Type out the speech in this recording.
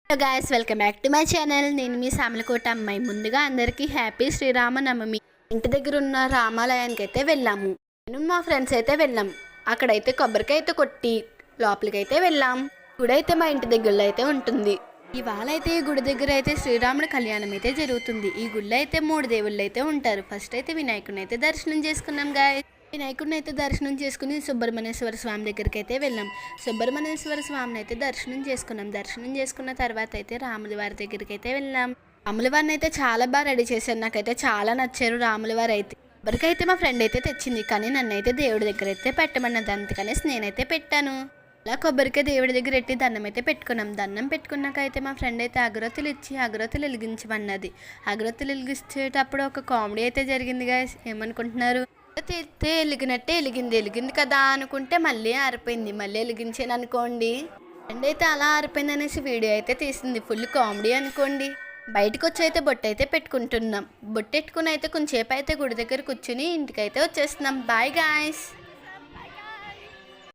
Hello guys, welcome back to my channel. నేను మీ సామలకోట అమ్మాయి. ముందుగా అందరికీ హ్యాపీ శ్రీరామనవమి. ఇంటి దగ్గర ఉన్న రామాలయానికి అయితే వెళ్ళాము. నేను మా ఫ్రెండ్స్ అయితే వెళ్ళాం. అక్కడైతే కొబ్బరికాయ అయితే కొట్టి లోపలికైతే వెళ్ళాం. గుడి అయితే మా ఇంటి దగ్గరలో అయితే ఉంటుంది. ఇవాళ అయితే ఈ గుడి దగ్గర అయితే శ్రీరాముడి కళ్యాణం అయితే జరుగుతుంది. ఈ గుడిలో అయితే 3 దేవుళ్ళు అయితే ఉంటారు. ఫస్ట్ అయితే వినాయకుడిని అయితే దర్శనం చేసుకున్నాం గాయస్. వినాయకుడిని అయితే దర్శనం చేసుకుని సుబ్రహ్మణ్యేశ్వర స్వామి దగ్గరికి అయితే వెళ్ళాం. సుబ్రహ్మణ్యేశ్వర స్వామిని అయితే దర్శనం చేసుకున్నాం. దర్శనం చేసుకున్న తర్వాత అయితే రాముల వారి దగ్గరికి అయితే వెళ్ళాం. రాముల వారిని అయితే చాలా బాగా రెడీ చేశారు. నాకైతే చాలా నచ్చారు రాముల వారు అయితే. ఎవరికైతే మా ఫ్రెండ్ అయితే తెచ్చింది, కానీ నన్ను అయితే దేవుడి దగ్గర అయితే పెట్టమన్నది. అందుకనేసి నేనైతే పెట్టాను. అలా కొబ్బరికాయ దేవుడి దగ్గర పెట్టి దండం అయితే పెట్టుకున్నాం. దండం పెట్టుకున్నాక అయితే మా ఫ్రెండ్ అయితే అగరత్తులు ఇచ్చి అగరత్తులు వెలిగించమన్నది. అగరత్తులు వెలిగించేటప్పుడు ఒక కామెడీ అయితే జరిగింది గాయస్. ఏమనుకుంటున్నారు? తీస్తే వెలిగింది కదా అనుకుంటే మళ్ళీ ఆరిపోయింది. మళ్ళీ వెలిగించాను అనుకోండి. ఫ్రెండ్ అయితే అలా ఆరిపోయింది అనేసి వీడియో అయితే తీసింది. ఫుల్ కామెడీ అనుకోండి. బయటకు వచ్చి అయితే బొట్టు అయితే పెట్టుకుంటున్నాం. బొట్టు పెట్టుకుని అయితే కొంచెంసేపు అయితే గుడి దగ్గర కూర్చుని ఇంటికైతే వచ్చేస్తున్నాం. Bye guys.